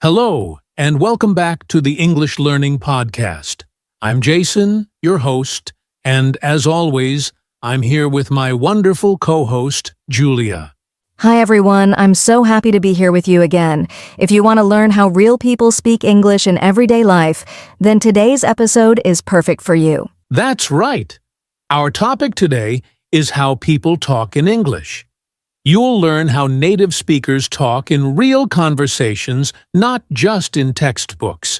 Hello, and welcome back to the English Learning Podcast. I'm Jason, your host, and as always, I'm here with my wonderful co-host, Julia. Hi everyone, I'm so happy to be here with you again. If you want to learn how real people speak English in everyday life, then today's episode is perfect for you. That's right. Our topic today is how people talk in English. You'll learn how native speakers talk in real conversations, not just in textbooks.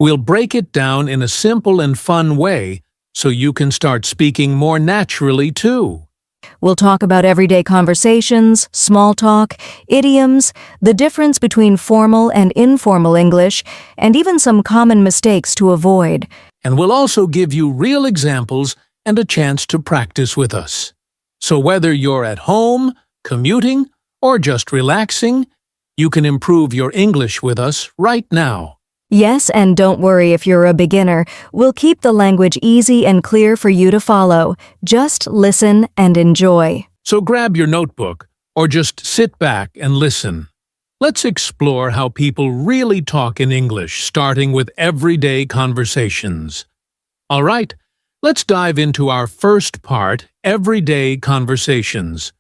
We'll break it down in a simple and fun way so you can start speaking more naturally too. We'll talk about everyday conversations, small talk, idioms, the difference between formal and informal English, and even some common mistakes to avoid. And we'll also give you real examples and a chance to practice with us. So whether you're at home, commuting, or just relaxing, you can improve your English with us right now. Yes, and don't worry if you're a beginner. We'll keep the language easy and clear for you to follow. Just listen and enjoy. So grab your notebook or just sit back and listen. Let's explore how people really talk in English, starting with everyday conversations. All right, let's dive into our first part, everyday conversations.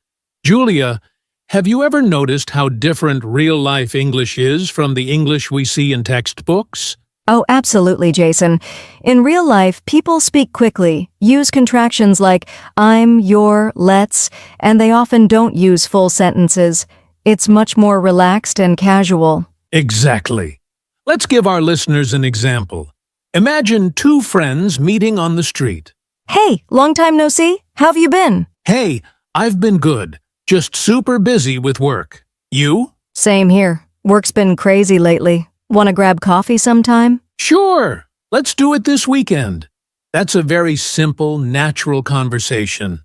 Julia, have you ever noticed how different real-life English is from the English we see in textbooks? Oh, absolutely, Jason. In real life, people speak quickly, use contractions like I'm, your, let's, and they often don't use full sentences. It's much more relaxed and casual. Exactly. Let's give our listeners an example. Imagine two friends meeting on the street. Hey, long time no see. How have you been? Hey, I've been good. Just super busy with work. You? Same here. Work's been crazy lately. Want to grab coffee sometime? Sure. Let's do it this weekend. That's a very simple, natural conversation.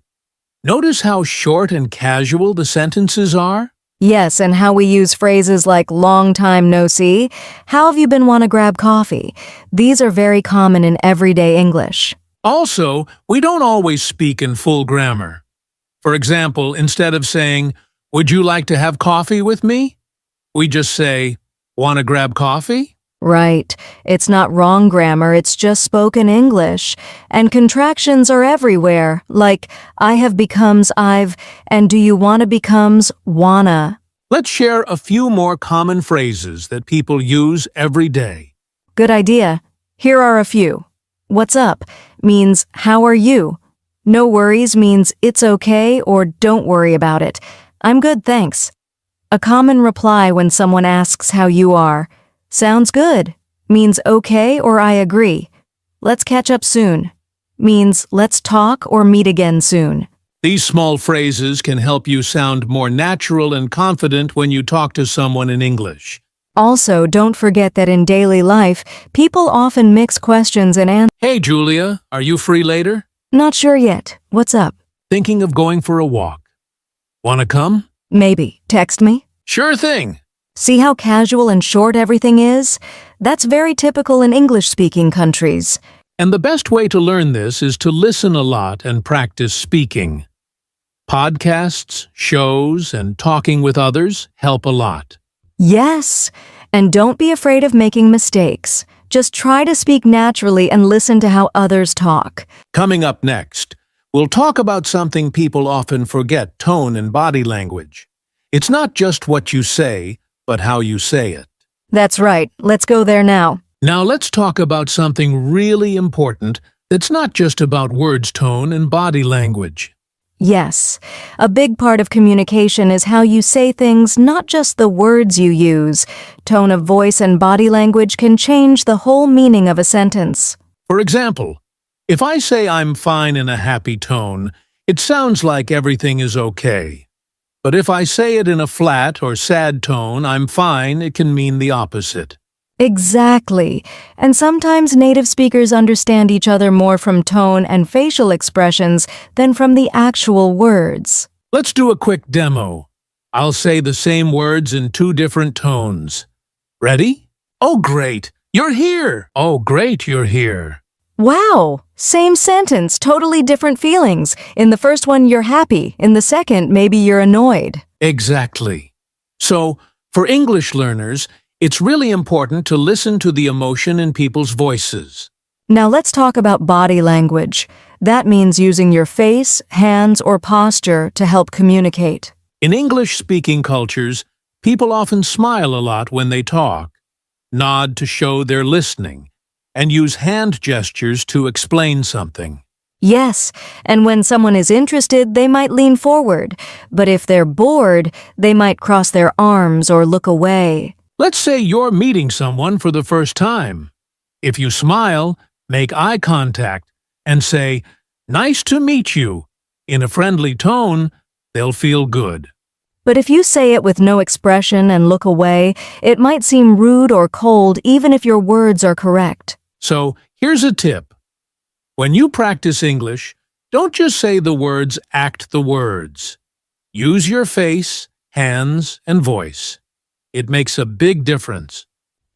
Notice how short and casual the sentences are? Yes, and how we use phrases like long time no see. How have you been? Want to grab coffee? These are very common in everyday English. Also, we don't always speak in full grammar. For example, instead of saying, "Would you like to have coffee with me?" we just say, "Want to grab coffee?" Right. It's not wrong grammar, it's just spoken English. And contractions are everywhere, like I have becomes I've, and do you wanna becomes wanna. Let's share a few more common phrases that people use every day. Good idea. Here are a few. What's up means how are you? No worries means it's okay or don't worry about it. I'm good, thanks. A common reply when someone asks how you are. Sounds good means okay or I agree. Let's catch up soon means let's talk or meet again soon. These small phrases can help you sound more natural and confident when you talk to someone in English. Also, don't forget that in daily life, people often mix questions and answers. Hey, Julia, are you free later? Not sure yet. What's up? Thinking of going for a walk. Wanna come? Maybe. Text me. Sure thing. See how casual and short everything is? That's very typical in English-speaking countries. And the best way to learn this is to listen a lot and practice speaking. Podcasts, shows, and talking with others help a lot. Yes, and don't be afraid of making mistakes. Just try to speak naturally and listen to how others talk. Coming up next, we'll talk about something people often forget, tone and body language. It's not just what you say, but how you say it. That's right. Let's go there now. Now let's talk about something really important that's not just about words, tone, and body language. Yes, a big part of communication is how you say things, not just the words you use. Tone of voice and body language can change the whole meaning of a sentence. For example, if I say I'm fine in a happy tone, it sounds like everything is okay. But if I say it in a flat or sad tone, I'm fine, it can mean the opposite. Exactly. And sometimes native speakers understand each other more from tone and facial expressions than from the actual words. Let's do a quick demo. I'll say the same words in two different tones. Ready? Oh, great! You're here! Oh, great, you're here. Wow! Same sentence, totally different feelings. In the first one, you're happy. In the second, maybe you're annoyed. Exactly. So, for English learners, It's really important to listen to the emotion in people's voices. Now let's talk about body language. That means using your face, hands, or posture to help communicate. In English-speaking cultures, people often smile a lot when they talk, nod to show they're listening, and use hand gestures to explain something. Yes, and when someone is interested, they might lean forward, but if they're bored, they might cross their arms or look away. Let's say you're meeting someone for the first time. If you smile, make eye contact, and say, "Nice to meet you," in a friendly tone, they'll feel good. But if you say it with no expression and look away, it might seem rude or cold even if your words are correct. So, here's a tip. When you practice English, don't just say the words, act the words. Use your face, hands, and voice. It makes a big difference.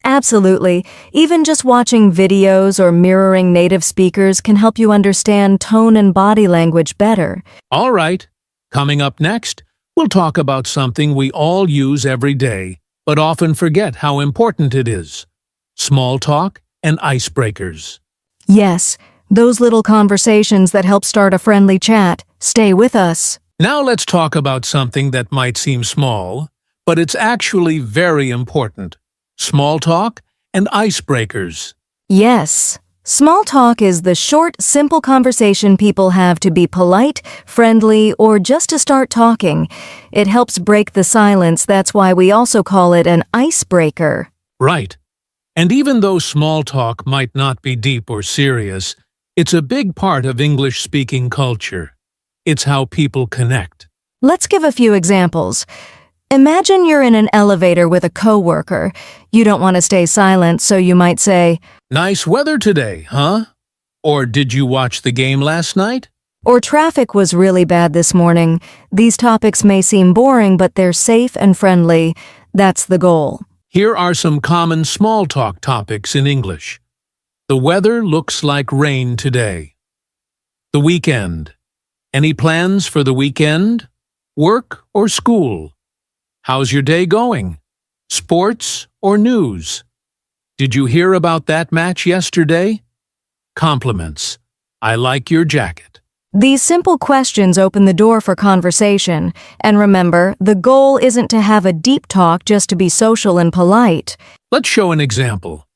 Absolutely. Even just watching videos or mirroring native speakers can help you understand tone and body language better. All right, coming up next, we'll talk about something we all use every day, but often forget how important it is: small talk and icebreakers. Yes, those little conversations that help start a friendly chat. Stay with us. Now let's talk about something that might seem small, but it's actually very important: small talk and icebreakers. Yes. Small talk is the short, simple conversation people have to be polite, friendly, or just to start talking. It helps break the silence. That's why we also call it an icebreaker. Right. And even though small talk might not be deep or serious, it's a big part of English-speaking culture. It's how people connect. Let's give a few examples. Imagine you're in an elevator with a coworker. You don't want to stay silent, so you might say, "Nice weather today, huh?" Or, "Did you watch the game last night?" or "Traffic was really bad this morning." These topics may seem boring, but they're safe and friendly. That's the goal. Here are some common small talk topics in English. The weather looks like rain today. The weekend. Any plans for the weekend? Work or school? How's your day going? Sports or news? Did you hear about that match yesterday? Compliments. I like your jacket. These simple questions open the door for conversation. And remember, the goal isn't to have a deep talk just to be social and polite. Let's show an example.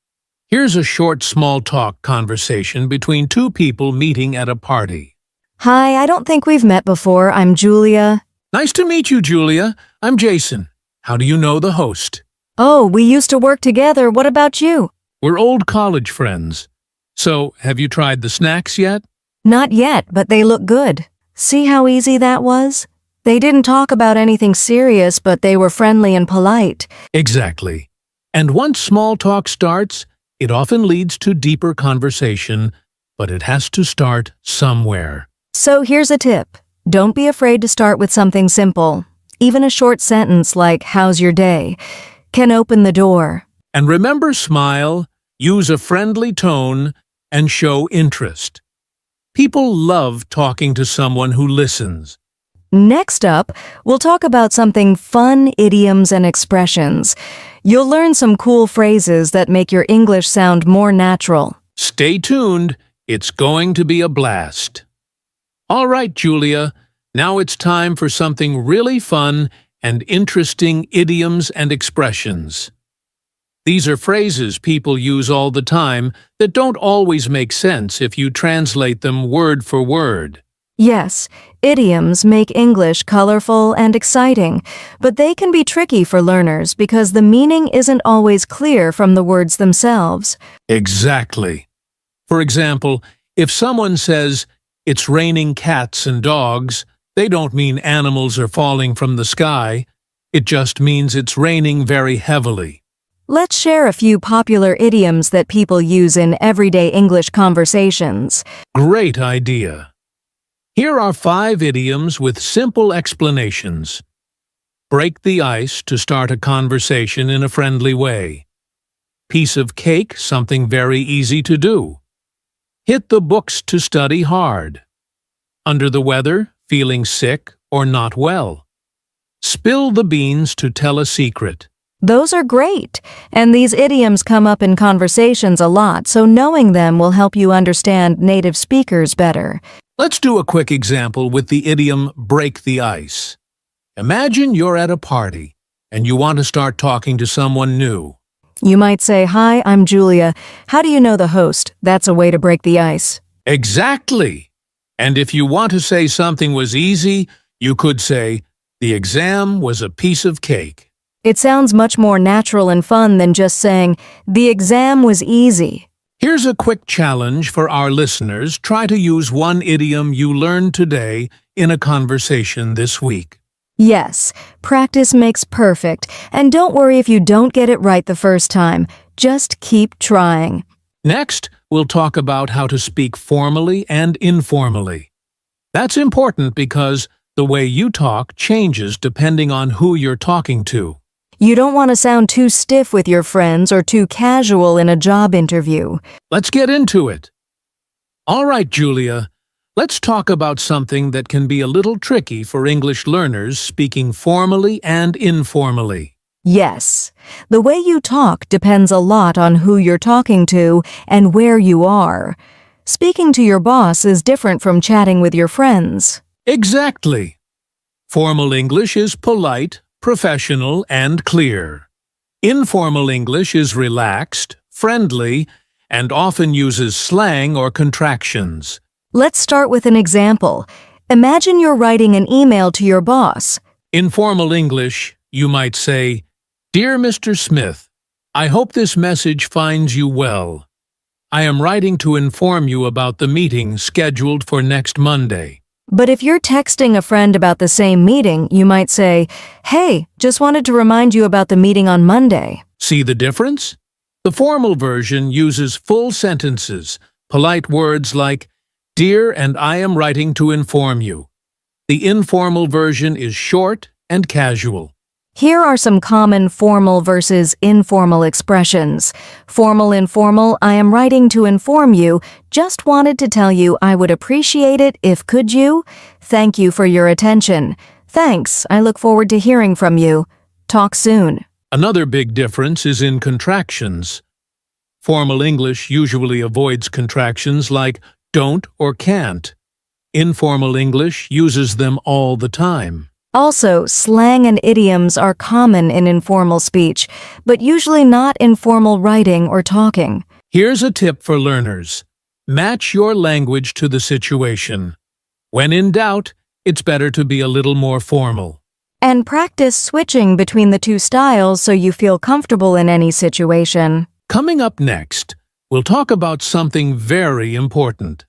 Here's a short small talk conversation between two people meeting at a party. Hi, I don't think we've met before. I'm Julia. Nice to meet you, Julia. I'm Jason. How do you know the host? Oh, we used to work together. What about you? We're old college friends. So, have you tried the snacks yet? Not yet, but they look good. See how easy that was? They didn't talk about anything serious, but they were friendly and polite. Exactly. And once small talk starts, it often leads to deeper conversation, but it has to start somewhere. So here's a tip. Don't be afraid to start with something simple. Even a short sentence like, "How's your day?" can open the door. And remember, smile, use a friendly tone, and show interest. People love talking to someone who listens. Next up, we'll talk about something fun, idioms and expressions. You'll learn some cool phrases that make your English sound more natural. Stay tuned. It's going to be a blast. All right, Julia. Now it's time for something really fun and interesting: idioms and expressions. These are phrases people use all the time that don't always make sense if you translate them word for word. Yes, idioms make English colorful and exciting, but they can be tricky for learners because the meaning isn't always clear from the words themselves. Exactly. For example, if someone says, "It's raining cats and dogs," they don't mean animals are falling from the sky. It just means it's raining very heavily. Let's share a few popular idioms that people use in everyday English conversations. Great idea. Here are 5 idioms with simple explanations. Break the ice to start a conversation in a friendly way. Piece of cake, something very easy to do. Hit the books to study hard. Under the weather, feeling sick or not well. Spill the beans to tell a secret. Those are great. And these idioms come up in conversations a lot, so knowing them will help you understand native speakers better. Let's do a quick example with the idiom break the ice. Imagine you're at a party and you want to start talking to someone new. You might say, "Hi, I'm Julia. How do you know the host?" That's a way to break the ice. Exactly. And if you want to say something was easy, you could say, "The exam was a piece of cake." It sounds much more natural and fun than just saying, "The exam was easy." Here's a quick challenge for our listeners. Try to use one idiom you learned today in a conversation this week. Yes, practice makes perfect, and don't worry if you don't get it right the first time. Just keep trying. Next, we'll talk about how to speak formally and informally. That's important because the way you talk changes depending on who you're talking to. You don't want to sound too stiff with your friends or too casual in a job interview. Let's get into it. All right, Julia, let's talk about something that can be a little tricky for English learners speaking formally and informally. Yes, the way you talk depends a lot on who you're talking to and where you are. Speaking to your boss is different from chatting with your friends. Exactly. Formal English is polite, professional, and clear. Informal English is relaxed, friendly, and often uses slang or contractions. Let's start with an example. Imagine you're writing an email to your boss. In formal English, you might say, "Dear Mr. Smith, I hope this message finds you well. I am writing to inform you about the meeting scheduled for next Monday." But if you're texting a friend about the same meeting, you might say, "Hey, just wanted to remind you about the meeting on Monday." See the difference? The formal version uses full sentences, polite words like, "Dear, and I am writing to inform you." The informal version is short and casual. Here are some common formal versus informal expressions. Formal, informal, "I am writing to inform you. Just wanted to tell you I would appreciate it if could you? Thank you for your attention. Thanks, I look forward to hearing from you. Talk soon." Another big difference is in contractions. Formal English usually avoids contractions like don't or can't. Informal English uses them all the time. Also, slang and idioms are common in informal speech, but usually not in formal writing or talking. Here's a tip for learners. Match your language to the situation. When in doubt, it's better to be a little more formal. And practice switching between the two styles so you feel comfortable in any situation. Coming up next, we'll talk about something very important.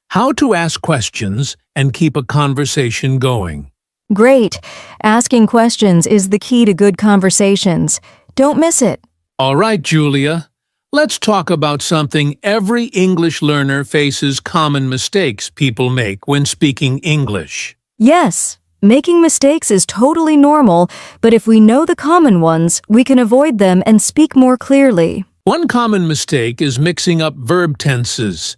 How to ask questions and keep a conversation going. Great. Asking questions is the key to good conversations. Don't miss it. All right, Julia. Let's talk about something every English learner faces: common mistakes people make when speaking English. Yes, making mistakes is totally normal, but if we know the common ones, we can avoid them and speak more clearly. One common mistake is mixing up verb tenses.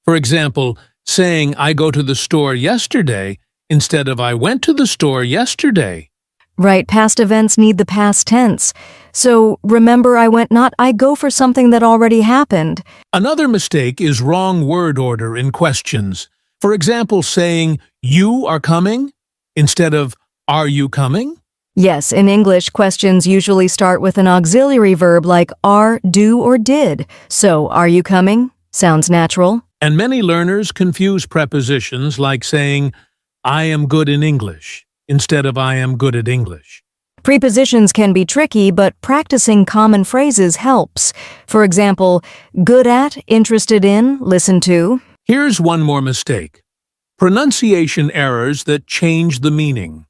For example, saying "I go to the store yesterday" instead of "I went to the store yesterday." Right, past events need the past tense. So remember "I went," not "I go" for something that already happened. Another mistake is wrong word order in questions. For example, saying "You are coming" instead of "Are you coming?" Yes, in English, questions usually start with an auxiliary verb like are, do, or did. So, "Are you coming?" sounds natural. And many learners confuse prepositions like saying "I am good in English" instead of "I am good at English." Prepositions can be tricky, but practicing common phrases helps. For example, good at, interested in, listen to. Here's one more mistake. Pronunciation errors that change the meaning.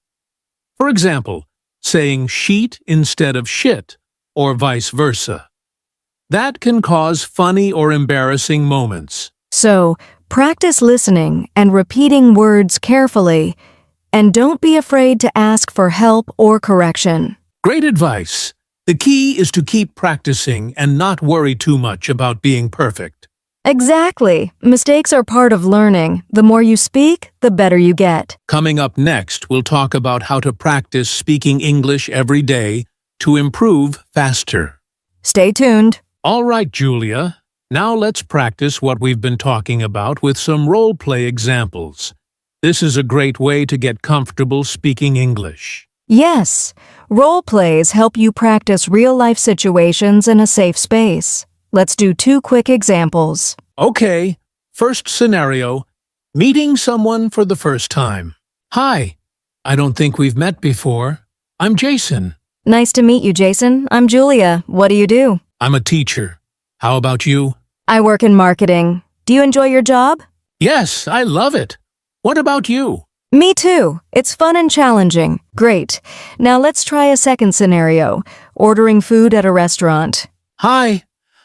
For example, saying sheet instead of shit, or vice versa. That can cause funny or embarrassing moments. So, practice listening and repeating words carefully. And don't be afraid to ask for help or correction. Great advice. The key is to keep practicing and not worry too much about being perfect. Exactly. Mistakes are part of learning. The more you speak, the better you get. Coming up next, we'll talk about how to practice speaking English every day to improve faster. Stay tuned. All right, Julia. Now let's practice what we've been talking about with some role-play examples. This is a great way to get comfortable speaking English. Yes, role plays help you practice real-life situations in a safe space. Let's do 2 quick examples. Okay, first scenario, meeting someone for the first time. Hi, I don't think we've met before. I'm Jason. Nice to meet you, Jason. I'm Julia. What do you do? I'm a teacher. How about you? I work in marketing. Do you enjoy your job? Yes, I love it. What about you? Me too. It's fun and challenging. Great. Now let's try a second scenario, ordering food at a restaurant. Hi,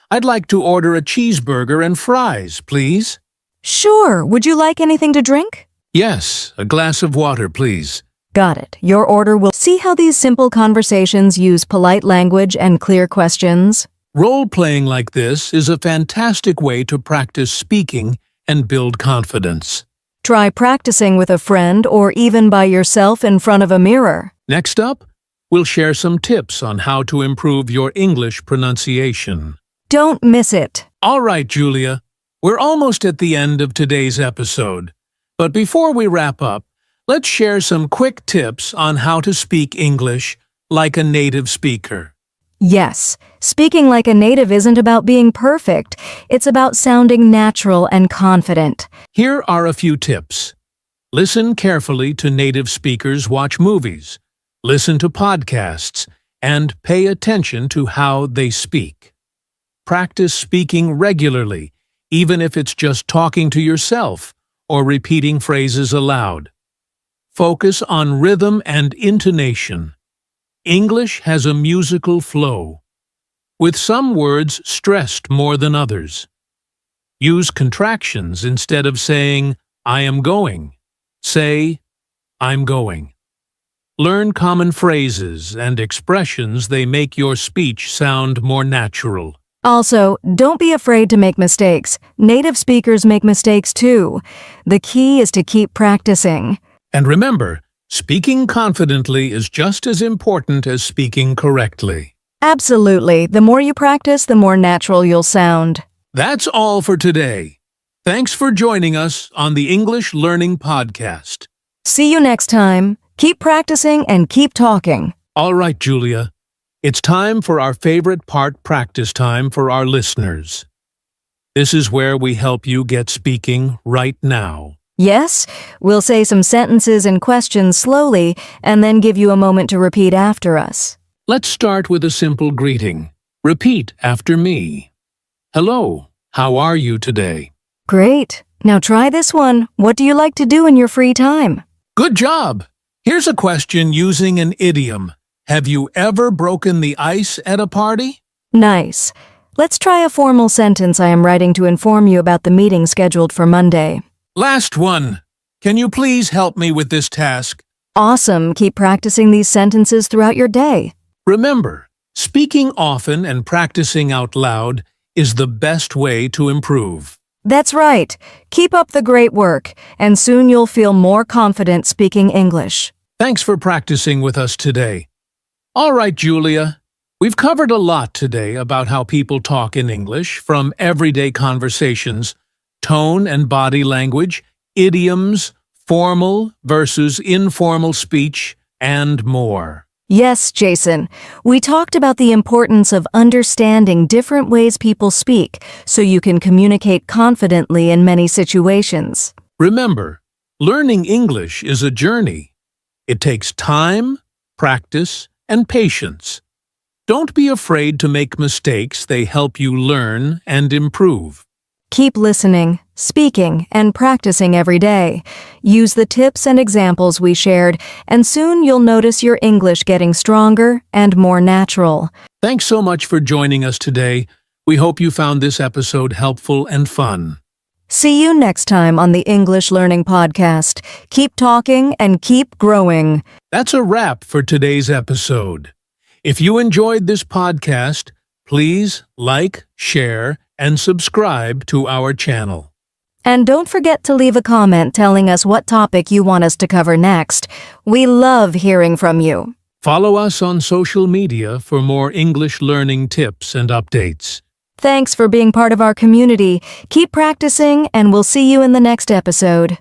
I'd like to order a cheeseburger and fries, please. Sure. Would you like anything to drink? Yes, a glass of water, please. Got it. Your order will see how these simple conversations use polite language and clear questions. Role-playing like this is a fantastic way to practice speaking and build confidence. Try practicing with a friend or even by yourself in front of a mirror. Next up, we'll share some tips on how to improve your English pronunciation. Don't miss it. All right, Julia, we're almost at the end of today's episode. But before we wrap up, let's share some quick tips on how to speak English like a native speaker. Yes, speaking like a native isn't about being perfect. It's about sounding natural and confident. Here are a few tips. Listen carefully to native speakers watch movies, listen to podcasts, and pay attention to how they speak. Practice speaking regularly, even if it's just talking to yourself or repeating phrases aloud. Focus on rhythm and intonation. English has a musical flow, with some words stressed more than others. Use contractions instead of saying, I am going. Say, I'm going. Learn common phrases and expressions. They make your speech sound more natural. Also, don't be afraid to make mistakes. Native speakers make mistakes too. The key is to keep practicing. And remember, speaking confidently is just as important as speaking correctly. Absolutely. The more you practice, the more natural you'll sound. That's all for today. Thanks for joining us on the English Learning Podcast. See you next time. Keep practicing and keep talking. All right, Julia. It's time for our favorite part, practice time for our listeners. This is where we help you get speaking right now. Yes, we'll say some sentences and questions slowly and then give you a moment to repeat after us. Let's start with a simple greeting. Repeat after me. Hello, how are you today? Great. Now try this one. What do you like to do in your free time? Good job! Here's a question using an idiom. Have you ever broken the ice at a party? Nice. Let's try a formal sentence I am writing to inform you about the meeting scheduled for Monday. Last one. Can you please help me with this task? Awesome. Keep practicing these sentences throughout your day. Remember, speaking often and practicing out loud is the best way to improve. That's right. Keep up the great work, and soon you'll feel more confident speaking English. Thanks for practicing with us today. All right, Julia. We've covered a lot today about how people talk in English, from everyday conversations, tone and body language, idioms, formal versus informal speech, and more. Yes, Jason. We talked about the importance of understanding different ways people speak so you can communicate confidently in many situations. Remember, learning English is a journey. It takes time, practice, and patience. Don't be afraid to make mistakes. They help you learn and improve. Keep listening, speaking, and practicing every day. Use the tips and examples we shared, and soon you'll notice your English getting stronger and more natural. Thanks so much for joining us today. We hope you found this episode helpful and fun. See you next time on the English Learning Podcast. Keep talking and keep growing. That's a wrap for today's episode. If you enjoyed this podcast, please like, share, and subscribe to our channel. And don't forget to leave a comment telling us what topic you want us to cover next. We love hearing from you. Follow us on social media for more English learning tips and updates. Thanks for being part of our community. Keep practicing, and we'll see you in the next episode.